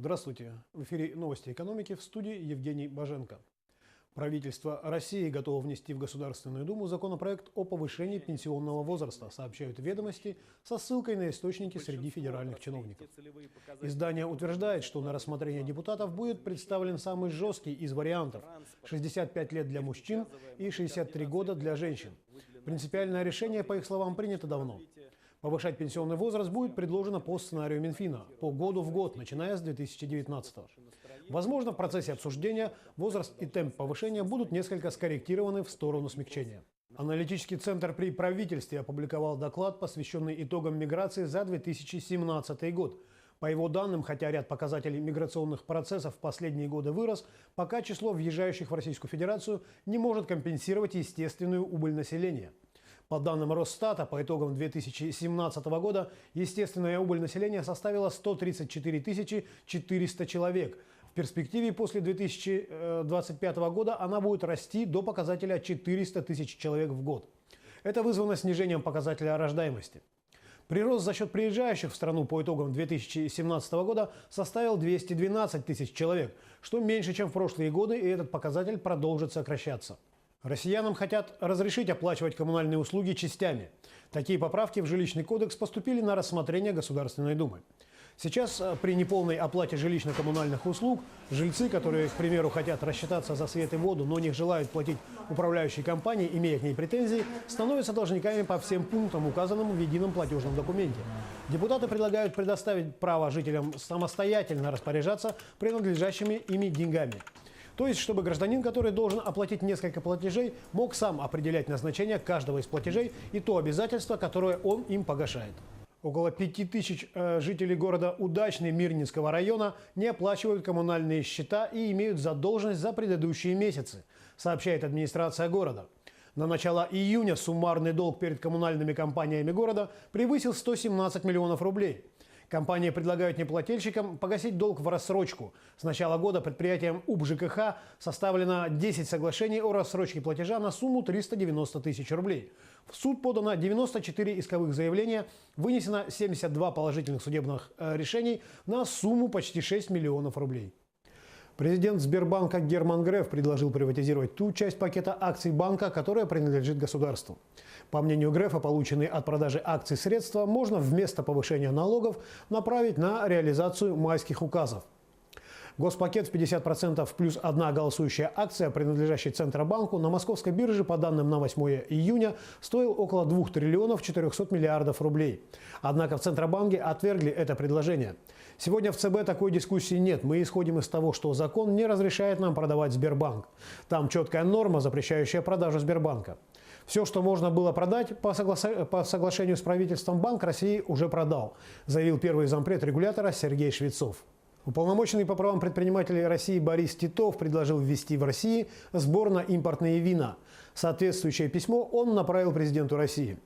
Здравствуйте. В эфире новости экономики, в студии Евгений Боженко. Правительство России готово внести в Государственную Думу законопроект о повышении пенсионного возраста, сообщают «Ведомости» со ссылкой на источники среди федеральных чиновников. Издание утверждает, что на рассмотрение депутатов будет представлен самый жесткий из вариантов – 65 лет для мужчин и 63 года для женщин. Принципиальное решение, по их словам, принято давно. Повышать пенсионный возраст будет предложено по сценарию Минфина по году в год, начиная с 2019 года. Возможно, в процессе обсуждения возраст и темп повышения будут несколько скорректированы в сторону смягчения. Аналитический центр при правительстве опубликовал доклад, посвященный итогам миграции за 2017 год. По его данным, хотя ряд показателей миграционных процессов в последние годы вырос, пока число въезжающих в Российскую Федерацию не может компенсировать естественную убыль населения. По данным Росстата, по итогам 2017 года естественная убыль населения составила 134 400 человек. В перспективе после 2025 года она будет расти до показателя 400 тысяч человек в год. Это вызвано снижением показателя рождаемости. Прирост за счет приезжающих в страну по итогам 2017 года составил 212 тысяч человек, что меньше, чем в прошлые годы, и этот показатель продолжит сокращаться. Россиянам хотят разрешить оплачивать коммунальные услуги частями. Такие поправки в жилищный кодекс поступили на рассмотрение Государственной Думы. Сейчас при неполной оплате жилищно-коммунальных услуг жильцы, которые, к примеру, хотят рассчитаться за свет и воду, но не желают платить управляющей компании, имея к ней претензии, становятся должниками по всем пунктам, указанным в едином платежном документе. Депутаты предлагают предоставить право жителям самостоятельно распоряжаться принадлежащими ими деньгами. То есть, чтобы гражданин, который должен оплатить несколько платежей, мог сам определять назначение каждого из платежей и то обязательство, которое он им погашает. Около 5000 жителей города Удачный Мирнинского района не оплачивают коммунальные счета и имеют задолженность за предыдущие месяцы, сообщает администрация города. На начало июня суммарный долг перед коммунальными компаниями города превысил 117 миллионов рублей. Компании предлагают неплательщикам погасить долг в рассрочку. С начала года предприятием УБ-ЖКХ составлено 10 соглашений о рассрочке платежа на сумму 390 тысяч рублей. В суд подано 94 исковых заявления, вынесено 72 положительных судебных решений на сумму почти 6 миллионов рублей. Президент Сбербанка Герман Греф предложил приватизировать ту часть пакета акций банка, которая принадлежит государству. По мнению Грефа, полученные от продажи акций средства можно вместо повышения налогов направить на реализацию майских указов. Госпакет в 50% плюс одна голосующая акция, принадлежащая Центробанку, на московской бирже, по данным на 8 июня, стоил около 2 триллионов 400 миллиардов рублей. Однако в Центробанке отвергли это предложение. Сегодня в ЦБ такой дискуссии нет. Мы исходим из того, что закон не разрешает нам продавать Сбербанк. Там четкая норма, запрещающая продажу Сбербанка. Все, что можно было продать по соглашению с правительством, Банк России уже продал, заявил первый зампред регулятора Сергей Швецов. Уполномоченный по правам предпринимателей России Борис Титов предложил ввести в России сбор на импортные вина. Соответствующее письмо он направил президенту России.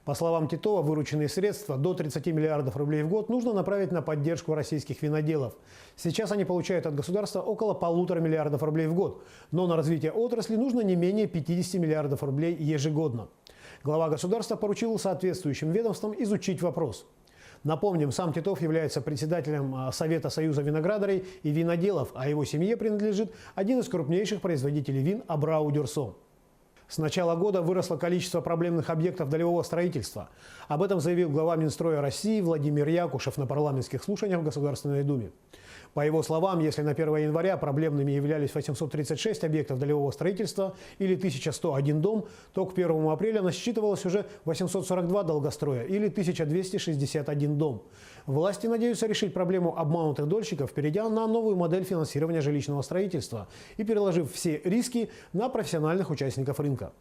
По словам Титова, вырученные средства до 30 миллиардов рублей в год нужно направить на поддержку российских виноделов. Сейчас они получают от государства около 1,5 миллиардов рублей в год, но на развитие отрасли нужно не менее 50 миллиардов рублей ежегодно. Глава государства поручил соответствующим ведомствам изучить вопрос. Напомним, сам Титов является председателем Совета Союза виноградарей и виноделов, а его семье принадлежит один из крупнейших производителей вин Абрау Дюрсо. С начала года выросло количество проблемных объектов долевого строительства. Об этом заявил глава Минстроя России Владимир Якушев на парламентских слушаниях в Государственной Думе. По его словам, если на 1 января проблемными являлись 836 объектов долевого строительства или 1101 дом, то к 1 апреля насчитывалось уже 842 долгостроя или 1261 дом. Власти надеются решить проблему обманутых дольщиков, перейдя на новую модель финансирования жилищного строительства и переложив все риски на профессиональных участников рынка.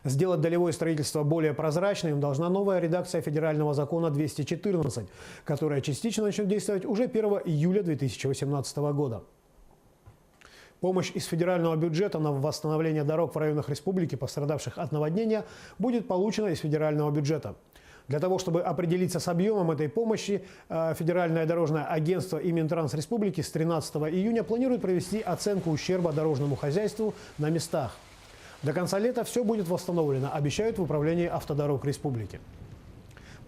Сделать долевое строительство более прозрачным должна новая редакция федерального закона 214, которая частично начнет действовать уже 1 июля 2018 года. Помощь из федерального бюджета на восстановление дорог в районах республики, пострадавших от наводнения, будет получена из федерального бюджета. Для того, чтобы определиться с объемом этой помощи, Федеральное дорожное агентство и Минтранс Республики с 13 июня планируют провести оценку ущерба дорожному хозяйству на местах. До конца лета все будет восстановлено, обещают в Управлении автодорог республики.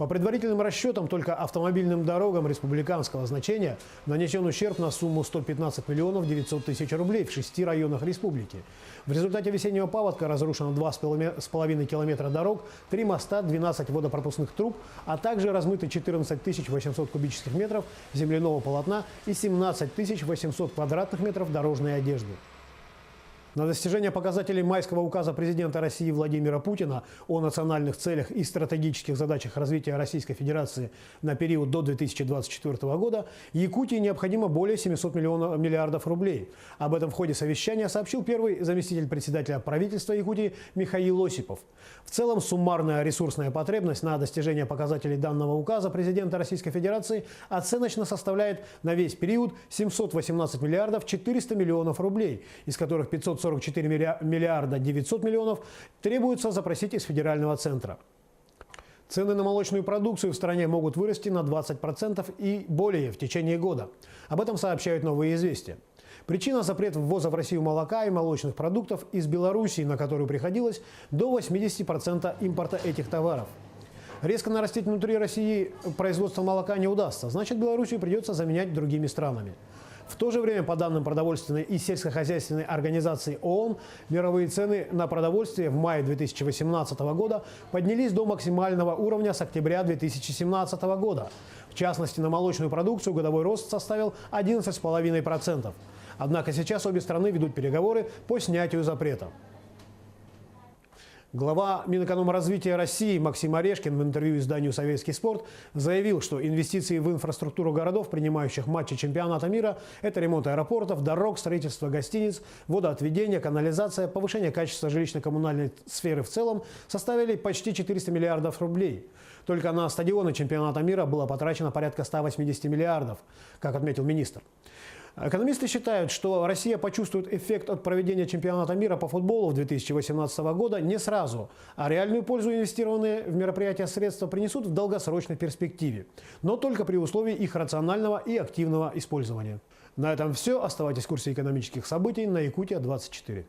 По предварительным расчетам, только автомобильным дорогам республиканского значения нанесен ущерб на сумму 115 миллионов 900 тысяч рублей в 6 районах республики. В результате весеннего паводка разрушено 2,5 километра дорог, 3 моста, 12 водопропускных труб, а также размыты 14 800 кубических метров земляного полотна и 17 800 квадратных метров дорожной одежды. На достижение показателей майского указа президента России Владимира Путина о национальных целях и стратегических задачах развития Российской Федерации на период до 2024 года Якутии необходимо более 700 миллиардов рублей. Об этом в ходе совещания сообщил первый заместитель председателя правительства Якутии Михаил Осипов. В целом суммарная ресурсная потребность на достижение показателей данного указа президента Российской Федерации оценочно составляет на весь период 718 миллиардов 400 миллионов рублей, из которых 544 миллиарда 900 миллионов требуется запросить из федерального центра. Цены на молочную продукцию в стране могут вырасти на 20% и более в течение года. Об этом сообщают «Новые известия». Причина – запрет ввоза в Россию молока и молочных продуктов из Белоруссии, на которую приходилось до 80% импорта этих товаров. Резко нарастить внутри России производство молока не удастся, значит, Белоруссию придется заменять другими странами. В то же время, по данным продовольственной и сельскохозяйственной организации ООН, мировые цены на продовольствие в мае 2018 года поднялись до максимального уровня с октября 2017 года. В частности, на молочную продукцию годовой рост составил 11,5%. Однако сейчас обе страны ведут переговоры по снятию запрета. Глава Минэкономразвития России Максим Орешкин в интервью изданию «Советский спорт» заявил, что инвестиции в инфраструктуру городов, принимающих матчи чемпионата мира – это ремонт аэропортов, дорог, строительство гостиниц, водоотведение, канализация, повышение качества жилищно-коммунальной сферы в целом – составили почти 400 миллиардов рублей. Только на стадионы чемпионата мира было потрачено порядка 180 миллиардов, как отметил министр. Экономисты считают, что Россия почувствует эффект от проведения чемпионата мира по футболу в 2018 года не сразу, а реальную пользу инвестированные в мероприятия средства принесут в долгосрочной перспективе, но только при условии их рационального и активного использования. На этом все. Оставайтесь в курсе экономических событий на Якутия 24.